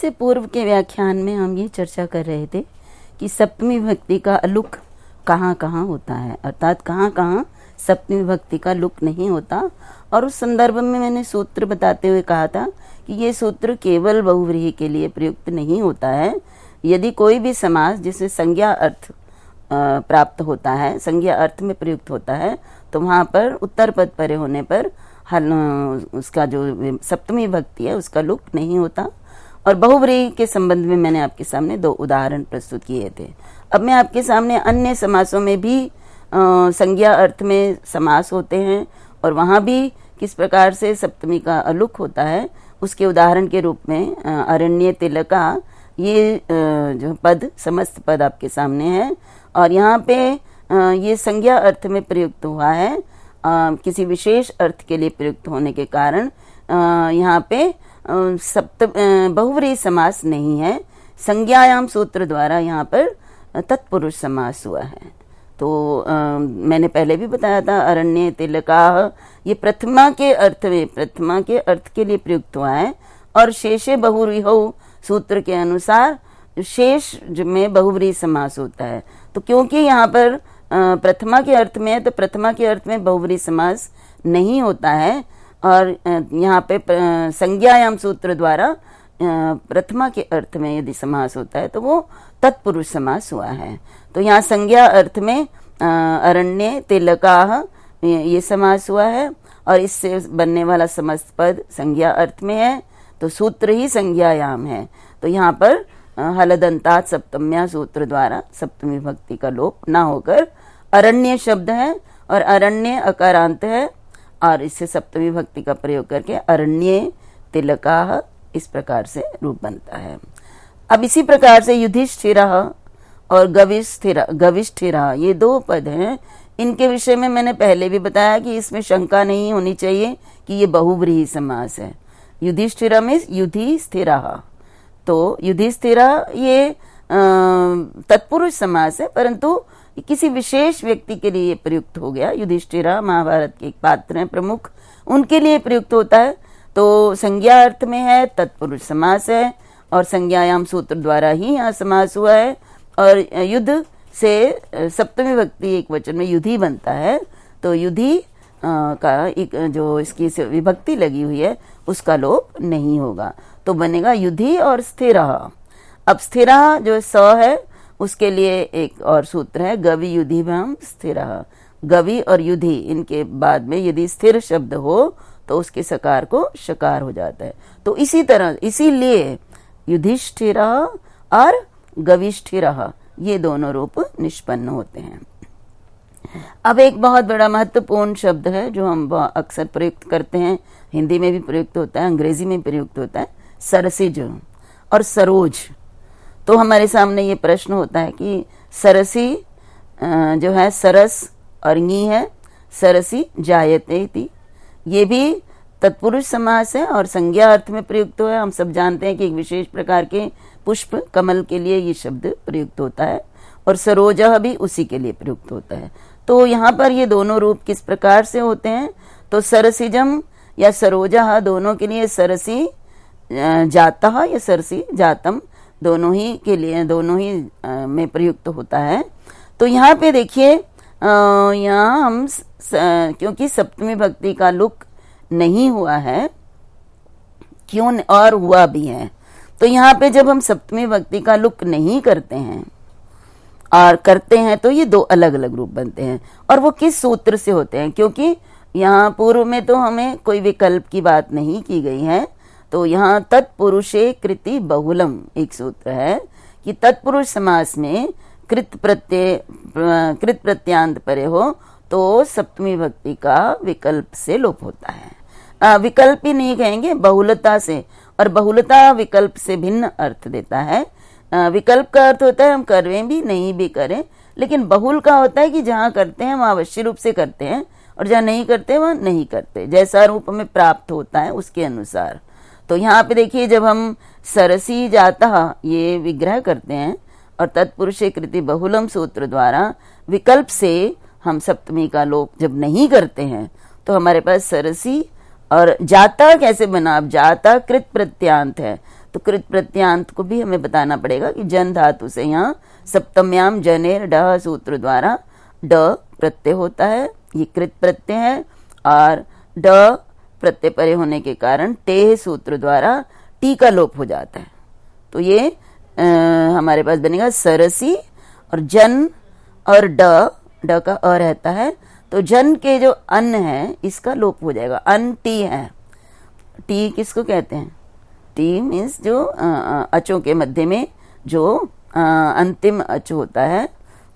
इससे पूर्व के व्याख्यान में हम ये चर्चा कर रहे थे कि सप्तमी विभक्ति का अलुक कहाँ कहाँ होता है, अर्थात कहाँ कहाँ सप्तमी विभक्ति का लुक नहीं होता। और उस संदर्भ में मैंने सूत्र बताते हुए कहा था कि ये सूत्र केवल बहुव्रीहि के लिए प्रयुक्त नहीं होता है। यदि कोई भी समास जिसमें संज्ञा अर्थ प्राप्त होता है, संज्ञा अर्थ में प्रयुक्त होता है, तो वहाँ पर उत्तर पद परे होने पर उसका जो सप्तमी विभक्ति है उसका लुक नहीं होता। और बहुव्रीहि के संबंध में मैंने आपके सामने 2 उदाहरण प्रस्तुत किए थे। अब मैं आपके सामने अन्य समासों में भी संज्ञा अर्थ में समास होते हैं और वहाँ भी किस प्रकार से सप्तमी का अलुक होता है उसके उदाहरण के रूप में अरण्य तिलका ये जो पद समस्त पद आपके सामने है। और यहाँ पे ये संज्ञा अर्थ में प्रयुक्त हुआ है, किसी विशेष अर्थ के लिए प्रयुक्त होने के कारण यहाँ पे बहुव्रीहि समास नहीं है। संज्ञायाम सूत्र द्वारा यहाँ पर तत्पुरुष समास हुआ है। तो मैंने पहले भी बताया था अरण्य तिलका ये प्रथमा के अर्थ में, प्रथमा के अर्थ के लिए प्रयुक्त हुआ है। और शेषे बहुव्रीहौ सूत्र के अनुसार शेष में बहुव्रीहि समास होता है। तो क्योंकि यहाँ पर प्रथमा के अर्थ में है तो प्रथमा के अर्थ में बहुव्रीहि समास नहीं होता है। और यहाँ पे संज्ञायाम सूत्र द्वारा प्रथमा के अर्थ में यदि समास होता है तो वो तत्पुरुष समास हुआ है। तो यहाँ संज्ञा अर्थ में अरण्य तिलका ये समास हुआ है और इससे बनने वाला समस्त पद संज्ञा अर्थ में है, तो सूत्र ही संज्ञायाम है। तो यहाँ पर हलदंतात सप्तम्या सूत्र द्वारा सप्तमी विभक्ति का लोप ना होकर अरण्य शब्द है और अरण्य अकारांत है और इससे सप्तमी विभक्ति का प्रयोग करके अरण्य तिलका इस प्रकार से रूप बनता है। अब इसी प्रकार से युधिष्ठिर और गविष्ठिर ये 2 पद हैं। इनके विषय में मैंने पहले भी बताया कि इसमें शंका नहीं होनी चाहिए कि ये बहुव्रीहि समास है। युधिष्ठिर में युधि स्थिर, तो युधिष्ठिर ये तत्पुरुष समास है परंतु किसी विशेष व्यक्ति के लिए प्रयुक्त हो गया। युधिष्ठिर महाभारत के एक पात्र हैं प्रमुख, उनके लिए प्रयुक्त होता है। तो संज्ञा अर्थ में है, तत्पुरुष समास है और संज्ञायाम सूत्र द्वारा ही यहाँ समास हुआ है। और युद्ध से सप्तमी विभक्ति एक वचन में युधि बनता है, तो युधि का एक जो इसकी विभक्ति लगी हुई है उसका लोप नहीं होगा, तो बनेगा युधि और स्थिर। अब स्थिर जो स है उसके लिए एक और सूत्र है गवि युधि भम स्थिर। गवि और युधि इनके बाद में यदि स्थिर शब्द हो तो उसके सकार को शकार हो जाता है। तो इसी तरह इसीलिए युधिष्ठिर और गविष्ठिर ये दोनों रूप निष्पन्न होते हैं। अब एक बहुत बड़ा महत्वपूर्ण शब्द है जो हम अक्सर प्रयुक्त करते हैं, हिंदी में भी प्रयुक्त होता है, अंग्रेजी में प्रयुक्त होता है, सरसिज और सरोज। तो हमारे सामने ये प्रश्न होता है कि सरसी जो है सरस और नी है, सरसी जायते थी, ये भी तत्पुरुष समास है और संज्ञा अर्थ में प्रयुक्त है। हम सब जानते हैं कि एक विशेष प्रकार के पुष्प कमल के लिए ये शब्द प्रयुक्त होता है और सरोजा भी उसी के लिए प्रयुक्त होता है। तो यहाँ पर ये दोनों रूप किस प्रकार से होते हैं, तो सरसिजम या सरोजा दोनों के लिए सरसी जाता या सरसी जातम दोनों ही के लिए, दोनों ही में प्रयुक्त होता है। तो यहाँ पे देखिए यहाँ हम क्योंकि सप्तमी विभक्ति का लुक नहीं हुआ है, क्यों और हुआ भी है, तो यहाँ पे जब हम सप्तमी विभक्ति का लुक नहीं करते हैं और करते हैं तो ये 2 अलग अलग रूप बनते हैं। और वो किस सूत्र से होते हैं, क्योंकि यहाँ पूर्व में तो हमें कोई विकल्प की बात नहीं की गई है। तो यहाँ तत्पुरुषे कृति बहुलम एक सूत्र है कि तत्पुरुष समास में कृत प्रत्यांत परे हो तो सप्तमी विभक्ति का विकल्प से लोप होता है। विकल्प ही नहीं कहेंगे, बहुलता से, और बहुलता विकल्प से भिन्न अर्थ देता है। विकल्प का अर्थ होता है हम करें भी नहीं भी करें, लेकिन बहुल का होता है कि जहाँ करते हैं वहाँ अवश्य रूप से करते हैं और जहाँ नहीं करते वहाँ नहीं करते, जैसा रूप हमें प्राप्त होता है उसके अनुसार। तो यहाँ पे देखिए जब हम सरसी जाता ये विग्रह करते हैं और तत्पुरुषे कृति बहुलम सूत्र द्वारा विकल्प से हम सप्तमी का लोप जब नहीं करते हैं तो हमारे पास सरसी और जाता कैसे बना, अब जाता कृत प्रत्यांत है तो कृत प्रत्यांत को भी हमें बताना पड़ेगा कि जन धातु से यहाँ सप्तम्याम जनेर ड सूत्र द्वारा ड प्रत्यय होता है, ये कृत प्रत्यय है, और ड प्रत्यय परे होने के कारण टेह सूत्र द्वारा टी का लोप हो जाता है। तो ये हमारे पास बनेगा सरसी, और जन और ड का अ रहता है, तो जन के जो अन्न है इसका लोप हो जाएगा। अन टी है, टी किसको कहते हैं? टी मीन्स जो अचों के मध्य में जो अंतिम अच होता है,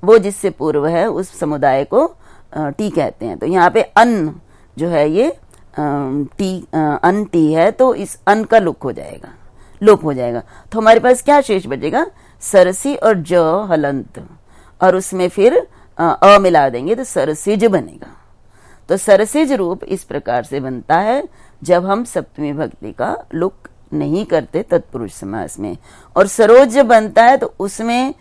वो जिससे पूर्व है उस समुदाय को टी कहते हैं। तो यहाँ पे अन्न जो है ये अन टी है, तो इस अन का लोप हो जाएगा। तो हमारे पास क्या शेष बचेगा? सरसी और ज हलंत, और उसमें फिर अ मिला देंगे तो सरसिज बनेगा। तो सरसिज रूप इस प्रकार से बनता है जब हम सप्तमी भक्ति का लुक नहीं करते तत्पुरुष समास में। और सरोज जब बनता है तो उसमें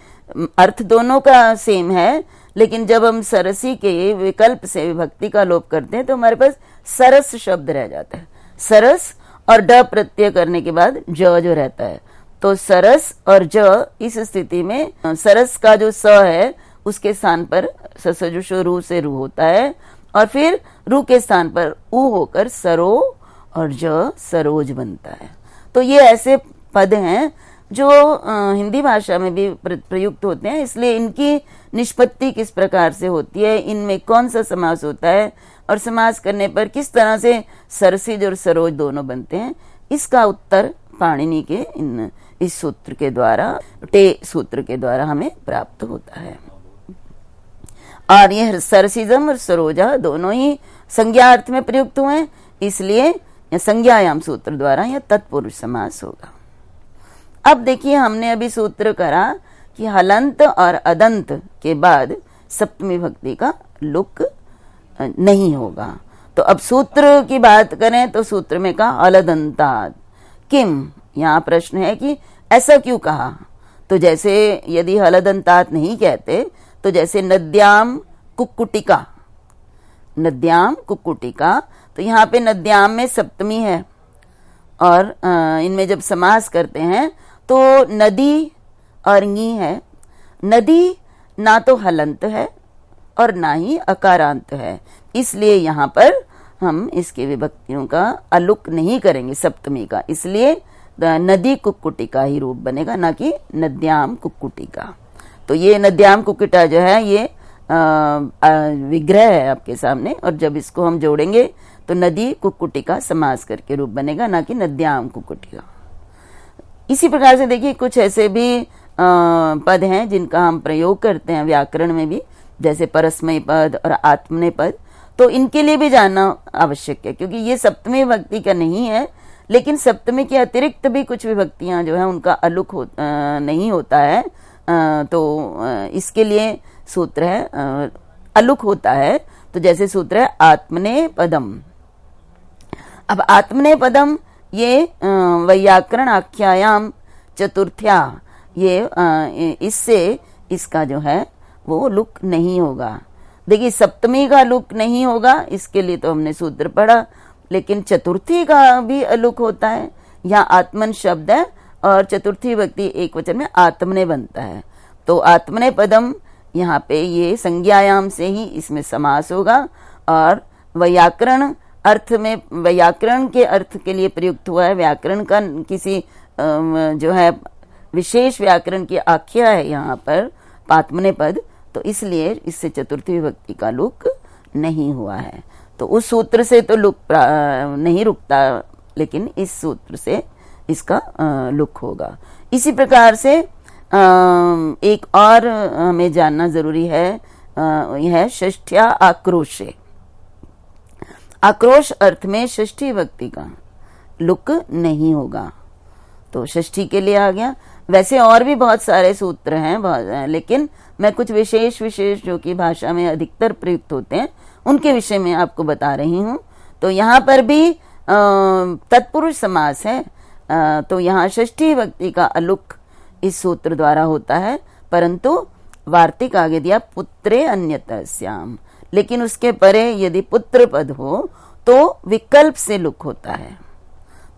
अर्थ दोनों का सेम है, लेकिन जब हम सरसी के विकल्प से विभक्ति का लोप करते हैं तो हमारे पास सरस शब्द रह जाता है। सरस और ड प्रत्यय करने के बाद ज जो रहता है, तो सरस और ज इस स्थिति में सरस का जो स है उसके स्थान पर ससजुषो रू से रू होता है, और फिर रू के स्थान पर ऊ होकर सरो और ज सरोज बनता है। तो ये ऐसे पद हैं जो हिंदी भाषा में भी प्रयुक्त होते हैं, इसलिए इनकी निष्पत्ति किस प्रकार से होती है, इनमें कौन सा समास होता है, और समास करने पर किस तरह से सरसिज और सरोज दोनों बनते हैं, इसका उत्तर पाणिनि के इस सूत्र के द्वारा, टे सूत्र के द्वारा हमें प्राप्त होता है। और यह सरसिजम और सरोजा दोनों ही संज्ञा अर्थ में प्रयुक्त हुए हैं, इसलिए संज्ञायाम सूत्र द्वारा यह तत्पुरुष समास होगा। अब देखिए, हमने अभी सूत्र करा कि हलंत और अदंत के बाद सप्तमी भक्ति का लुक नहीं होगा। तो अब सूत्र की बात करें तो सूत्र में कहा अलदंतात् किम, यहाँ प्रश्न है कि ऐसा क्यों कहा। तो जैसे यदि हलदंतात् नहीं कहते तो जैसे नद्याम कुक्कुटिका, नद्याम कुक्कुटिका, तो यहाँ पे नद्याम में सप्तमी है, और इनमें जब समास करते हैं तो नदी और नी है। नदी ना तो हलंत है और ना ही अकारांत है, इसलिए यहाँ पर हम इसके विभक्तियों का अलुक नहीं करेंगे सप्तमी का, इसलिए नदी कुक्कुटिका ही रूप बनेगा, ना कि नद्याम कुक्कुटिका। तो ये नद्याम कुक्कुटा जो है ये विग्रह है आपके सामने, और जब इसको हम जोड़ेंगे तो नदी कुक्कुटिका समास करके रूप बनेगा, ना कि नद्याम कुक्कुटिका। इसी प्रकार से देखिए कुछ ऐसे भी पद हैं जिनका हम प्रयोग करते हैं व्याकरण में भी, जैसे परस्मय पद और आत्मनेय पद। तो इनके लिए भी जानना आवश्यक है, क्योंकि ये सप्तमी विभक्ति का नहीं है, लेकिन सप्तमी के अतिरिक्त भी कुछ विभक्तियां जो है उनका अलुक नहीं होता है। तो इसके लिए सूत्र है अलुक होता है। तो जैसे सूत्र है आत्मनेय पदम। अब आत्मनेय पदम ये वैयाकरण आख्यायाम चतुर्थ्या, ये इससे इसका जो है वो लुक नहीं होगा। देखिए सप्तमी का लुक नहीं होगा, इसके लिए तो हमने सूत्र पढ़ा, लेकिन चतुर्थी का भी अलुक होता है। यहाँ आत्मन शब्द है और चतुर्थी व्यक्ति एक वचन में आत्मने बनता है, तो आत्मने पदम यहाँ पे ये संज्ञायाम से ही इसमें समास होगा, और व्याकरण अर्थ में व्याकरण के अर्थ के लिए प्रयुक्त हुआ है। व्याकरण का किसी जो है विशेष व्याकरण की आख्या है यहाँ पर आत्मने पद, तो इसलिए इससे चतुर्थी विभक्ति का लुक नहीं हुआ है। तो उस सूत्र से तो लुक नहीं रुकता, लेकिन इस सूत्र से इसका लुक होगा। इसी प्रकार से एक और हमें जानना जरूरी है, यह षष्ठ्या आक्रोशे। आक्रोश अर्थ में षष्ठी विभक्ति का लुक नहीं होगा, तो षष्ठी के लिए आ गया। वैसे और भी बहुत सारे सूत्र हैं, लेकिन मैं कुछ विशेष जो कि भाषा में अधिकतर प्रयुक्त होते हैं उनके विषय में आपको बता रही हूँ। तो यहाँ पर भी तत्पुरुष समास है, तो यहाँ षष्ठी विभक्ति का अलुक इस सूत्र द्वारा होता है, परंतु वार्तिक आगे दिया पुत्रे अन्यतस्याम, लेकिन उसके परे यदि पुत्र पद हो तो विकल्प से लुक होता है।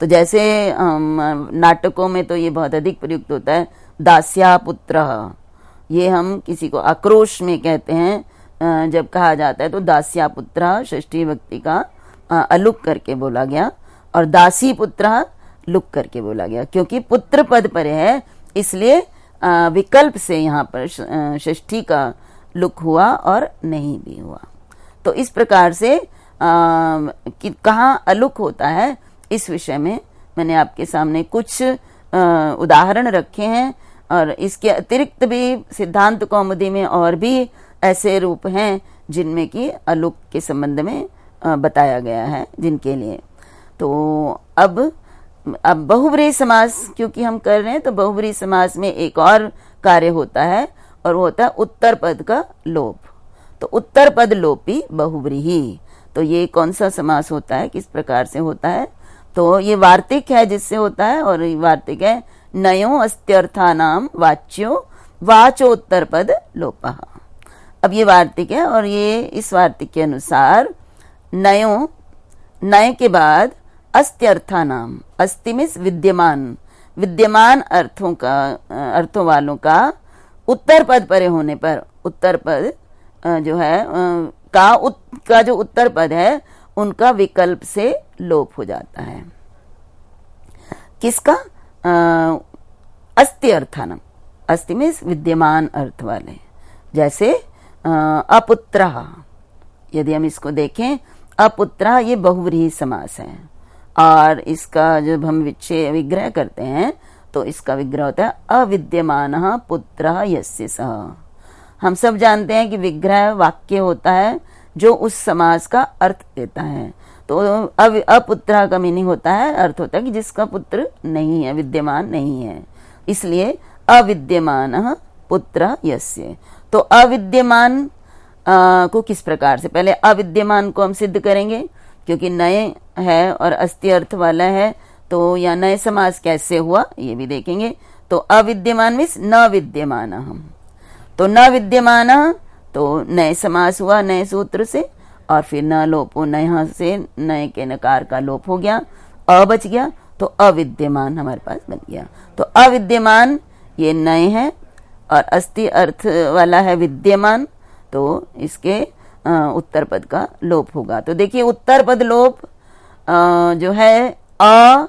तो तो जैसे नाटकों में तो ये बहुत अधिक प्रयुक्त होता है, दास्या पुत्र, ये हम किसी को आक्रोश में कहते हैं जब कहा जाता है, तो दास्या पुत्र षष्ठी विभक्ति का अलुक करके बोला गया, और दासी पुत्र लुक करके बोला गया, क्योंकि पुत्र पद पर है इसलिए विकल्प से यहाँ पर षष्ठी का लुक हुआ और नहीं भी हुआ। तो इस प्रकार से कि कहाँ अलुक होता है, इस विषय में मैंने आपके सामने कुछ उदाहरण रखे हैं, और इसके अतिरिक्त भी सिद्धांत कौमुदी में और भी ऐसे रूप हैं जिनमें कि अलुक के संबंध में बताया गया है, जिनके लिए। तो अब बहुव्रीहि समास क्योंकि हम कर रहे हैं, तो बहुव्रीहि समास में एक और कार्य होता है, और वो होता है उत्तर पद का लोप। तो उत्तर पद लोपी बहुव्रीहि, तो ये कौन सा समास होता है, किस प्रकार से होता है? तो ये वार्तिक है जिससे होता है, और ये वार्तिक है नयो अस्त्यर्थानाम वाच्यो वाचोत्तर पद लोपः। अब ये वार्तिक है, और ये इस वार्तिक के अनुसार नयो, नय के बाद अस्त्यर्थानाम, अस्ति मीन्स विद्यमान अर्थों का, अर्थों वालों का उत्तर पद परे होने पर, उत्तर पद जो है का जो उत्तर पद है उनका विकल्प से लोप हो जाता है। किसका? अस्ति अर्थानम, अस्ति मीन्स विद्यमान अर्थ वाले, जैसे अपुत्रः, यदि हम इसको देखें, अपुत्रः ये बहुव्रीहि समास है, और इसका जब हम विग्रह करते हैं तो इसका विग्रह होता है अविद्यमानः पुत्रः यस्य सः। हम सब जानते हैं कि विग्रह वाक्य होता है जो उस समास का अर्थ देता है। तो अपुत्रः का मीनिंग होता है, अर्थ होता है कि जिसका पुत्र नहीं है, विद्यमान नहीं है, इसलिए अविद्यमानः पुत्रः यस्य। तो अविद्यमान को किस प्रकार से, पहले अविद्यमान को हम सिद्ध करेंगे, क्योंकि नए है और अस्ति अर्थ वाला है, तो या नए समास कैसे हुआ ये भी देखेंगे। तो अविद्यमान मीन्स न विद्यमान, हम तो न विद्यमान, तो नए समास हुआ नए सूत्र से, और फिर न लोपो, नया से नए के नकार का लोप हो गया, अ बच गया, तो अविद्यमान हमारे पास बन गया। तो अविद्यमान ये नए है, और अस्ति अर्थ वाला है विद्यमान, तो इसके उत्तर पद का लोप होगा। तो देखिए उत्तर पद लोप जो है अ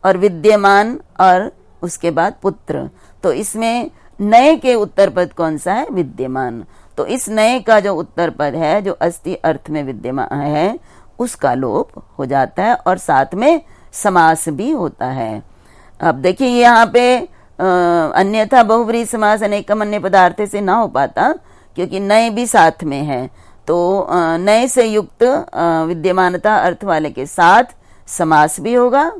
और विद्यमान और उसके बाद पुत्र, तो इसमें नए के उत्तर पद कौन सा है? विद्यमान। तो इस नए का जो उत्तर पद है, जो अस्ति अर्थ में विद्यमान है, उसका लोप हो जाता है, और साथ में समास भी होता है। अब देखिए यहाँ पे अन्यथा बहुव्रीहि समास अनेकम अन्य पदार्थ से ना हो पाता, क्योंकि नए भी साथ में है, तो नए से युक्त विद्यमानता अर्थ वाले के साथ समास भी होगा,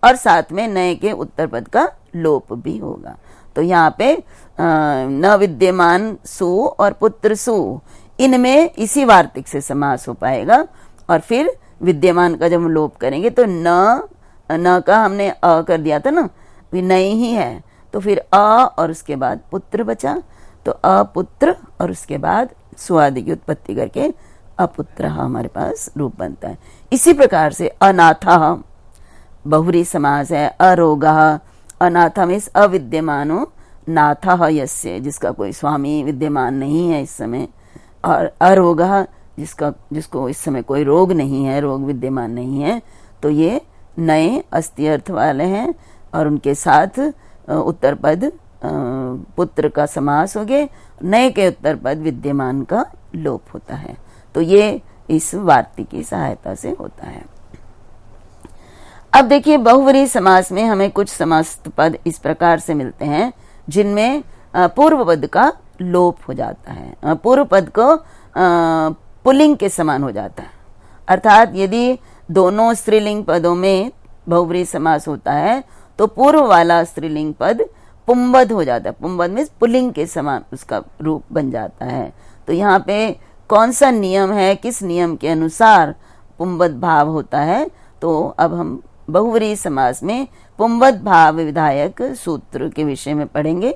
और साथ में नए के उत्तर पद का लोप भी होगा। तो यहाँ पे न विद्यमान सु और पुत्र सु, इनमें इसी वार्तिक से समास हो पाएगा, और फिर विद्यमान का जब हम लोप करेंगे तो न का हमने अ कर दिया था ना, भी नए ही है, तो फिर अ और उसके बाद पुत्र बचा, तो अपुत्र और उसके बाद सुआदि की उत्पत्ति करके अपुत्र हमारे पास रूप बनता है। इसी प्रकार से अनाथः बहुव्रीहि समास है, अरोगः, अनाथः मीन्स अविद्यमानो नाथः यस्य, जिसका कोई स्वामी विद्यमान नहीं है इस समय, और अरोगः जिसको इस समय कोई रोग नहीं है, रोग विद्यमान नहीं है, तो ये नए अस्ति अर्थ वाले हैं, और उनके साथ उत्तर पद पुत्र का समास हो गए, नए के उत्तर पद विद्यमान का लोप होता है। तो ये इस वार्तिक की सहायता से होता है। अब देखिए बहुव्रीहि समास में हमें कुछ समास पद इस प्रकार से मिलते हैं जिनमें पूर्व पद का लोप हो जाता है, पूर्व पद को पुल्लिंग के समान हो जाता है। अर्थात यदि दोनों स्त्रीलिंग पदों में बहुव्रीहि समास होता है तो पूर्व वाला स्त्रीलिंग पद पुंबद हो जाता है, पुंबद में पुल्लिंग के समान उसका रूप बन जाता है। तो यहाँ पे कौन सा नियम है, किस नियम के अनुसार पुंबद भाव होता है, तो अब हम बहुव्रीहि समास में पुंबद भाव विधायक सूत्र के विषय में पढ़ेंगे,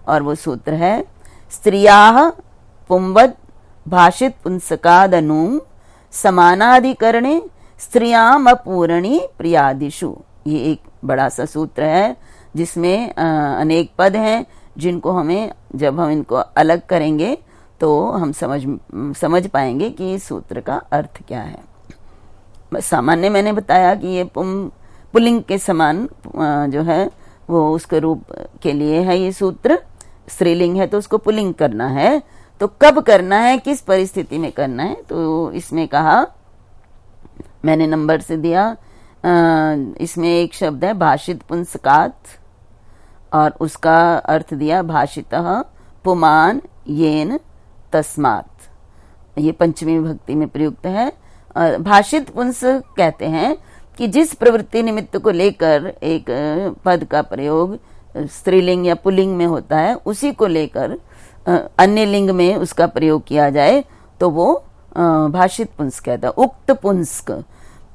और वो सूत्र है स्त्रियाः पुंबद भाषित पुंसकादनु समानाधिकरणे स्त्रियाम अपूरणी प्रियादिषु। ये एक बड़ा सा सूत्र है जिसमें अनेक पद हैं, जिनको हमें जब हम इनको अलग करेंगे तो हम समझ पाएंगे कि इस सूत्र का अर्थ क्या है। सामान्य मैंने बताया कि ये पुल्लिंग के समान जो है वो उसके रूप के लिए है ये सूत्र। स्त्रीलिंग है तो उसको पुल्लिंग करना है, तो कब करना है, किस परिस्थिति में करना है, तो इसमें कहा, मैंने नंबर से दिया। इसमें एक शब्द है भाषित पुंसकात, और उसका अर्थ दिया भाषितः पुमान येन तस्मात्। ये पंचमी विभक्ति में प्रयुक्त है। भाषित पुंस कहते हैं कि जिस प्रवृत्ति निमित्त को लेकर एक पद का प्रयोग स्त्रीलिंग या पुल्लिंग में होता है, उसी को लेकर अन्य लिंग में उसका प्रयोग किया जाए तो वो भाषित पुंस कहता है। उक्त पुंस्क,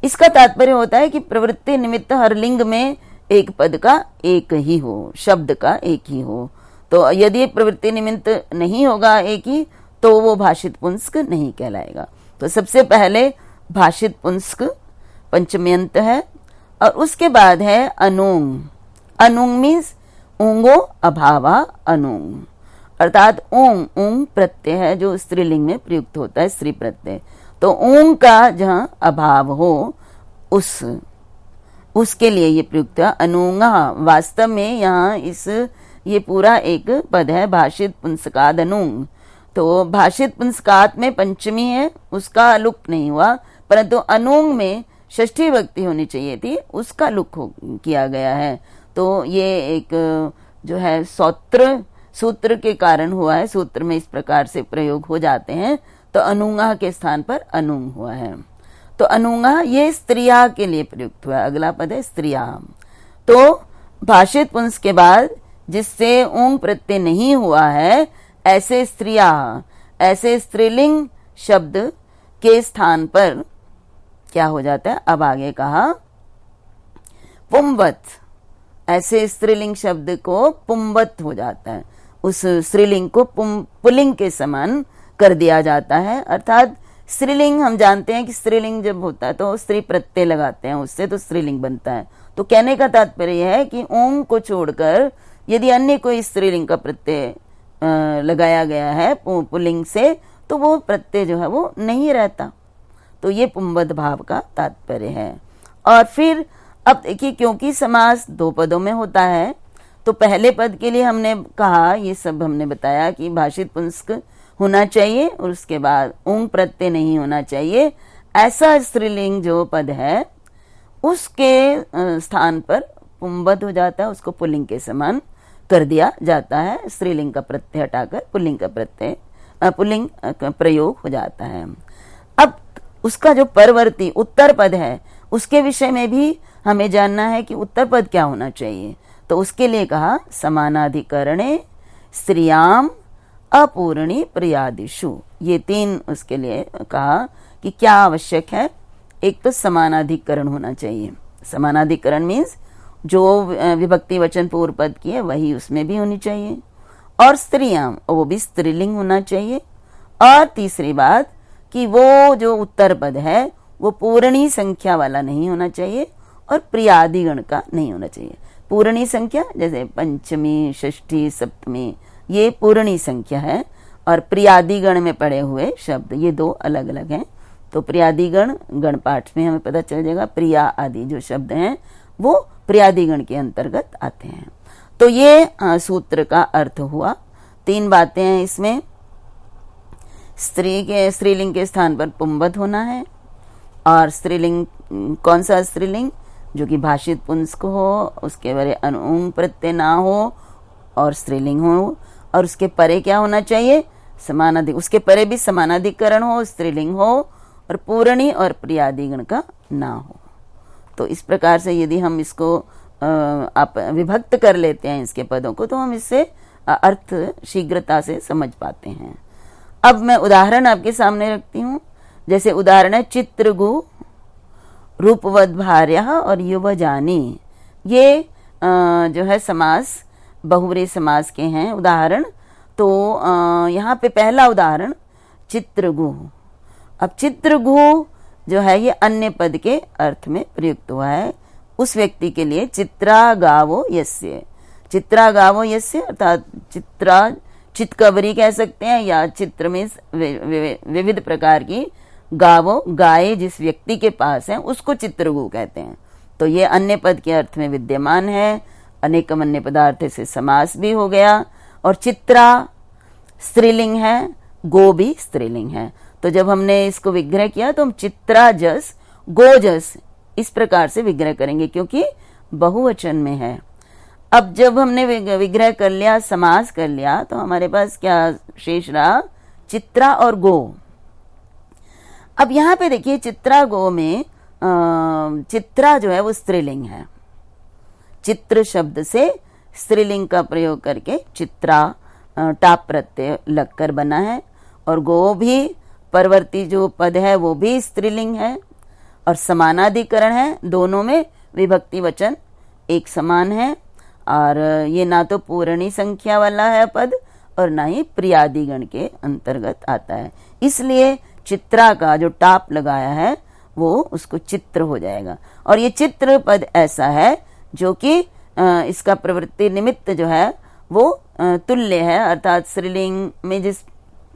इसका तात्पर्य होता है कि प्रवृत्ति निमित्त हर लिंग में एक पद का एक ही हो, शब्द का एक ही हो। तो यदि प्रवृत्ति निमित्त नहीं होगा एक ही, तो वो भाषित पुंस्क नहीं कहलाएगा। तो सबसे पहले भाषित पुंस्क पंचम्यंत है, और उसके बाद है अनुंग। अनुंग मीन्स ऊंगो अभावा अनुंग, अर्थात ऊंग, ऊंग प्रत्यय है जो स्त्रीलिंग में प्रयुक्त होता है, स्त्री प्रत्यय। तो ऊंग का जहां अभाव हो उसके लिए ये प्रयुक्त है अनुंगा। वास्तव में यहाँ ये पूरा एक पद है भाषित पुंसकाद अनुंग। तो भाषित पुंसकात में पंचमी है, उसका लुक नहीं हुआ, परंतु अनुंग में षष्ठी विभक्ति होनी चाहिए थी, उसका लुक किया गया है। तो ये एक जो है सूत्र के कारण हुआ है। सूत्र में इस प्रकार से प्रयोग हो जाते हैं, तो अनुंगा के स्थान पर अनुंग हुआ है। तो अनुंगा ये स्त्रिया के लिए प्रयुक्त हुआ है। अगला पद है स्त्रिया। तो भाषित पुंस के बाद जिससे ऊंग प्रत्यय नहीं हुआ है, ऐसे स्त्रिया, ऐसे स्त्रीलिंग शब्द के स्थान पर क्या हो जाता है, अब आगे कहा पुंवत। ऐसे स्त्रीलिंग शब्द को पुंवत हो जाता है, उस स्त्रीलिंग को पुल्लिंग के समान कर दिया जाता है। अर्थात स्त्रीलिंग हम जानते हैं कि स्त्रीलिंग जब होता है तो स्त्री प्रत्यय लगाते हैं, उससे तो स्त्रीलिंग बनता है। तो कहने का तात्पर्य है कि ऊंग को छोड़कर यदि अन्य कोई स्त्रीलिंग का प्रत्यय लगाया गया है पुल्लिंग से, तो वो प्रत्यय जो है वो नहीं रहता। तो ये पुंवत भाव का तात्पर्य है। और फिर अब देखिए, क्योंकि समास दो पदों में होता है, तो पहले पद के लिए हमने कहा, ये सब हमने बताया कि भाषित पुंस्क होना चाहिए और उसके बाद ऊंग प्रत्यय नहीं होना चाहिए। ऐसा स्त्रीलिंग जो पद है उसके स्थान पर पुंवत हो जाता है, उसको पुल्लिंग के समान कर दिया जाता है। स्त्रीलिंग का प्रत्यय हटाकर पुल्लिंग का प्रत्यय पुल्लिंग प्रयोग हो जाता है। अब उसका जो परवर्ती उत्तर पद है, उसके विषय में भी हमें जानना है कि उत्तर पद क्या होना चाहिए। तो उसके लिए कहा समानाधिकरणे स्त्रियाम अपूर्णी प्रियादिषु। ये तीन उसके लिए कहा कि क्या आवश्यक है। एक तो समानाधिकरण होना चाहिए। समानाधिकरण मीन्स जो विभक्ति वचन पूर्व पद की है वही उसमें भी होनी चाहिए, और स्त्रियाम, वो भी स्त्रीलिंग होना चाहिए। और तीसरी बात कि वो जो उत्तर पद है वो पूर्णी संख्या वाला नहीं होना चाहिए और प्रियादिगण का नहीं होना चाहिए। पूर्णी संख्या जैसे पंचमी, षष्ठी, सप्तमी, ये पूर्णी संख्या है, और प्रियादिगण में पड़े हुए शब्द ये दो अलग अलग हैं। तो प्रियादिगण गण पाठ में हमें पता चल जाएगा, प्रिया आदि जो शब्द हैं वो प्रियादिगण के अंतर्गत आते हैं। तो ये सूत्र का अर्थ हुआ। तीन बातें हैं इसमें। स्त्रीलिंग के स्थान पर पुंवत होना है, और स्त्रीलिंग कौन सा स्त्रीलिंग, जो कि भाषित पुंस्क हो, उसके बारे अनुंग प्रत्यय ना हो और स्त्रीलिंग हो, और उसके परे क्या होना चाहिए, उसके परे भी समानाधिकरण हो, स्त्रीलिंग हो, और पूर्णी और प्रियादिगण का ना हो। तो इस प्रकार से यदि हम इसको आप विभक्त कर लेते हैं इसके पदों को, तो हम इससे अर्थ शीघ्रता से समझ पाते हैं। अब मैं उदाहरण आपके सामने रखती हूँ। जैसे उदाहरण है चित्रगु, रूपवद भार्या और युवजानी। ये जो है समास बहुव्रीहि समास के हैं उदाहरण। तो यहाँ पे पहला उदाहरण चित्रगु। अब चित्रगु जो है ये अन्य पद के अर्थ में प्रयुक्त हुआ है। उस व्यक्ति के लिए चित्रा गावो यस्य, चित्रा गावो यस्य अर्थात चितकबरी कह सकते हैं, या चित्र में विविध प्रकार की गावो गाय जिस व्यक्ति के पास है उसको चित्रगु कहते हैं। तो ये अन्य पद के अर्थ में विद्यमान है, अनेकम अन्य पदार्थ से समास भी हो गया। और चित्रा स्त्रीलिंग है, गो भी स्त्रीलिंग है। तो जब हमने इसको विग्रह किया तो हम चित्रा जस गोजस इस प्रकार से विग्रह करेंगे, क्योंकि बहुवचन में है। अब जब हमने विग्रह कर लिया, समास कर लिया, तो हमारे पास क्या शेष रहा? चित्रा और गो। अब यहां पे देखिए चित्रा गो में चित्रा जो है वो स्त्रीलिंग है। चित्र शब्द से स्त्रीलिंग का प्रयोग करके चित्रा टाप प्रत्यय लगकर बना है। और गो भी परवर्ती जो पद है वो भी स्त्रीलिंग है और समानाधिकरण है। दोनों में विभक्ति वचन एक समान है। और ये ना तो पूर्णी संख्या वाला है पद और ना ही प्रियादिगण के अंतर्गत आता है। इसलिए चित्रा का जो टाप लगाया है वो उसको चित्र हो जाएगा। और ये चित्र पद ऐसा है जो कि इसका प्रवृत्ति निमित्त जो है वो तुल्य है, अर्थात स्त्रीलिंग में जिस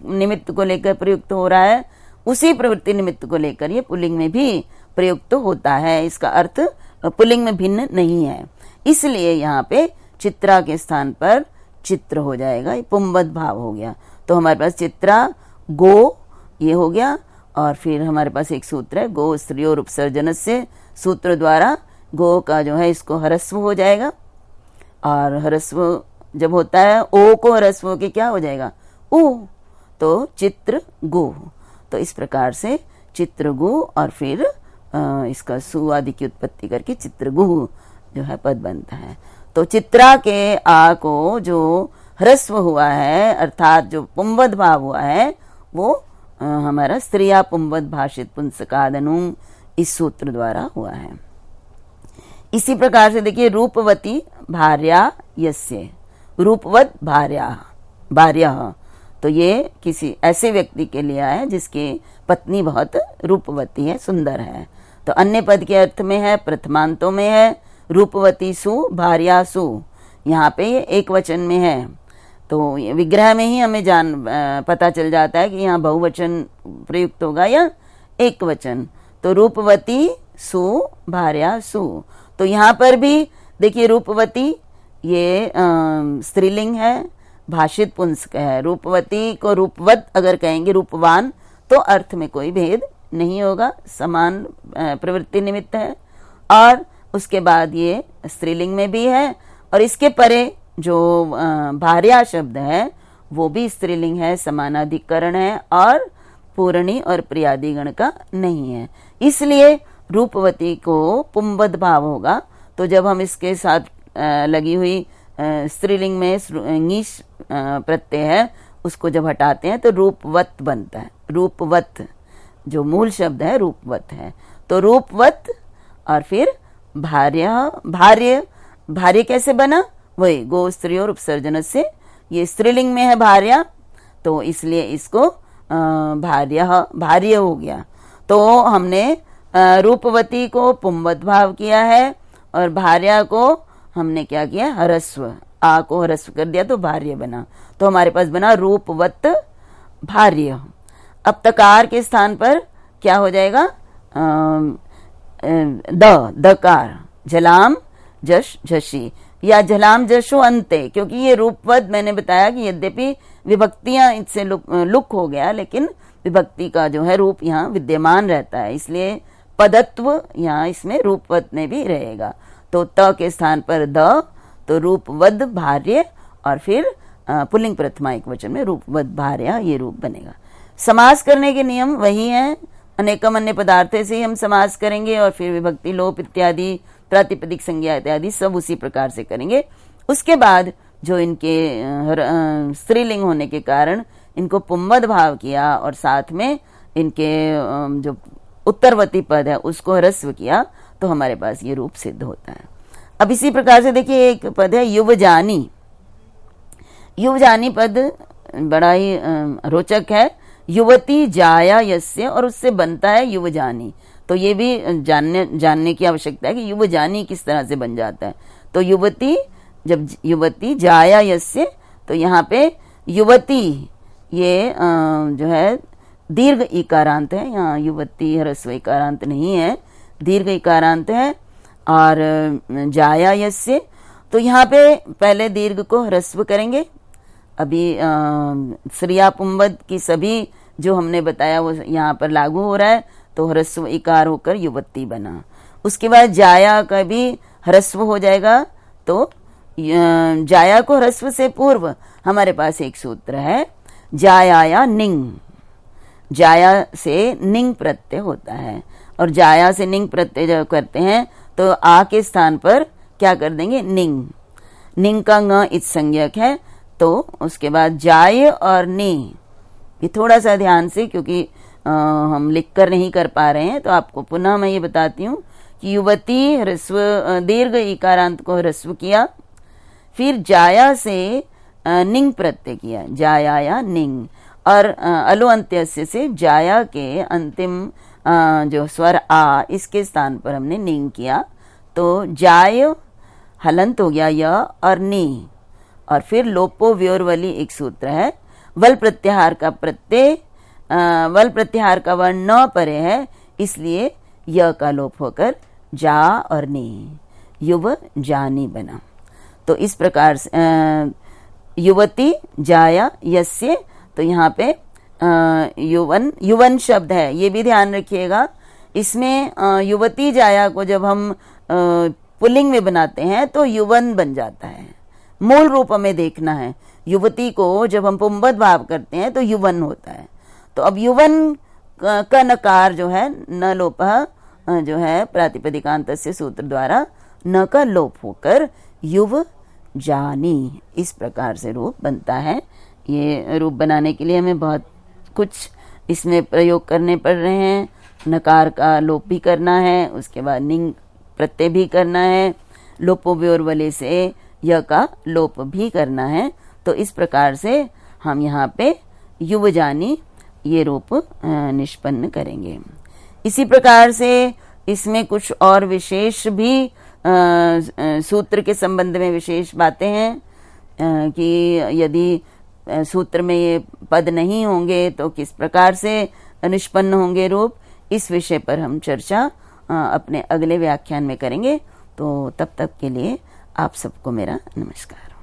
निमित्त को लेकर प्रयुक्त हो रहा है उसी प्रवृत्ति निमित्त को लेकर ये पुल्लिंग में भी प्रयुक्त होता है। इसका अर्थ पुल्लिंग में भिन्न नहीं है। इसलिए यहाँ पे चित्रा के स्थान पर चित्र हो जाएगा, ये पुंबद भाव हो गया। तो हमारे पास चित्रा गो ये हो गया। और फिर हमारे पास एक सूत्र है गो स्त्रियोर उपसर्जन से, सूत्र द्वारा गो का जो है इसको हरस्व हो जाएगा। और हरस्व जब होता है ओ को हरस्व होके क्या हो जाएगा? ऊ। तो चित्र गो। तो इस प्रकार से चित्रगु और फिर इसका सु आदि की उत्पत्ति करके चित्रगु जो है पद बनता है। तो चित्रा के आ को जो ह्रस्व हुआ है अर्थात जो पुंबद भाव हुआ है वो हमारा स्त्रिया पुंबद भाषित पुंसकादनु इस सूत्र द्वारा हुआ है। इसी प्रकार से देखिए रूपवती भार्या यस्य, रूपवत भार्या, तो ये किसी ऐसे व्यक्ति के लिए है जिसकी पत्नी बहुत रूपवती है, सुंदर है। तो अन्य पद के अर्थ में है, प्रथमांतों में है, रूपवती सु भार्या सु, यहाँ पे ये एक वचन में है। तो विग्रह में ही हमें पता चल जाता है कि यहाँ बहुवचन प्रयुक्त होगा या एक वचन। तो रूपवती सु भार्या सु, तो यहाँ पर भी देखिए रूपवती ये स्त्रीलिंग है, भाषित पुंसक है। रूपवती को रूपवत अगर कहेंगे रूपवान तो अर्थ में कोई भेद नहीं होगा, समान प्रवृत्ति निमित्त है। और उसके बाद ये स्त्रीलिंग में भी है। और इसके परे जो भार्या शब्द है वो भी स्त्रीलिंग है, समानाधिकरण है और पूर्णी और प्रियादिगण का नहीं है। इसलिए रूपवती को पुंबद भाव होगा। तो जब हम इसके साथ लगी हुई स्त्रीलिंग में ङीश प्रत्यय है उसको जब हटाते हैं तो रूपवत बनता है। रूपवत जो मूल शब्द है रूपवत है। तो रूपवत और फिर भार्य कैसे बना? वही गो स्त्री और उपसर्जन से, ये स्त्रीलिंग में है भार्या तो इसलिए इसको भार्य हो गया। तो हमने रूपवती को पुंबद भाव किया है और भार्या को हमने क्या किया? हरस्व, आ को हरस्व कर दिया तो भार्य बना। तो हमारे पास बना रूपवत भार्य। अब तकार के स्थान पर क्या हो जाएगा? दकार, झलाम जश झशी या झलाम जशो अंते, क्योंकि ये रूपवत मैंने बताया कि यद्यपि विभक्तियां इससे लुक हो गया लेकिन विभक्ति का जो है रूप यहाँ विद्यमान रहता है, इसलिए पदत्व यहाँ इसमें रूपवत में भी रहेगा। तो त के स्थान पर द, तो रूपवद भार्य और फिर पुल्लिंग प्रथमा एक वचन में रूपवद भार्या ये रूप बनेगा। समास करने के नियम वही हैं, अनेकम अन्य पदार्थ से ही हम समास करेंगे और फिर विभक्ति लोप इत्यादि प्रातिपदिक संज्ञा इत्यादि सब उसी प्रकार से करेंगे। उसके बाद जो इनके स्त्रीलिंग होने के कारण इनको पुंबद भाव किया और साथ में इनके जो उत्तरवती पद है उसको ह्रस्व किया तो हमारे पास ये रूप सिद्ध होता है। अब इसी प्रकार से देखिए एक पद है युवजानी। युवजानी पद बड़ा ही रोचक है। युवती जाया यस्य और उससे बनता है युवजानी। तो ये भी जानने की आवश्यकता है कि युवजानी किस तरह से बन जाता है। तो युवती, जब युवती जाया यस्य, तो यहाँ पे युवती ये जो है दीर्घ इकारांत है, यहाँ युवती ह्रस्व इकारांत नहीं है, दीर्घ इकारांत है। और जाया यस्य, तो यहाँ पे पहले दीर्घ को ह्रस्व करेंगे। अभी श्रिया पुंबद की सभी जो हमने बताया वो यहाँ पर लागू हो रहा है, तो ह्रस्व इकार होकर युवती बना। उसके बाद जाया का भी ह्रस्व हो जाएगा, तो जाया को ह्रस्व से पूर्व हमारे पास एक सूत्र है, जाया निंग। जाया से निंग प्रत्यय होता है, और जाया से निंग प्रत्यय जब करते हैं तो आ के स्थान पर क्या कर देंगे, निंग। निंग का ङ इत संज्ञक है, तो उसके बाद जाय और नी, ये थोड़ा सा ध्यान से, क्योंकि हम लिख कर नहीं कर पा रहे हैं, तो आपको पुनः मैं ये बताती हूँ कि युवती ह्रस्व दीर्घ इकारांत को ह्रस्व किया, फिर जाया से निंग प्रत्यय किया, जाया या निंग, और अलु अंत्यस्य से जाया के अंतिम जो स्वर आ, इसके स्थान पर हमने निंग किया, तो जाय हलंत हो गया य और नी। और फिर लोपो व्योरवली एक सूत्र है, वल प्रत्याहार का प्रत्यय, वल प्रत्याहार का वर्ण न परे है, इसलिए य का लोप होकर जा और नी, युव जानी बना। तो इस प्रकार से युवती जाया यस्य, तो यहाँ पे युवन, युवन शब्द है, ये भी ध्यान रखिएगा। इसमें युवती जाया को जब हम पुल्लिंग में बनाते हैं तो युवन बन जाता है, मूल रूप में देखना है। युवती को जब हम पुंबद भाव करते हैं तो युवन होता है। तो अब युवन का नकार जो है न लोप जो है प्रातिपदिकांत से सूत्र द्वारा न का लोप होकर युव जानी, इस प्रकार से रूप बनता है। ये रूप बनाने के लिए हमें बहुत कुछ इसमें प्रयोग करने पड़ रहे हैं। नकार का लोप भी करना है, उसके बाद निंग प्रत्यय भी करना है, लोपो व्योरवले से य का लोप भी करना है। तो इस प्रकार से हम यहाँ पे युवजानी ये रूप निष्पन्न करेंगे। इसी प्रकार से इसमें कुछ और विशेष भी सूत्र के संबंध में विशेष बातें हैं कि यदि सूत्र में ये पद नहीं होंगे तो किस प्रकार से निष्पन्न होंगे रूप, इस विषय पर हम चर्चा अपने अगले व्याख्यान में करेंगे। तो तब तक के लिए आप सबको मेरा नमस्कार।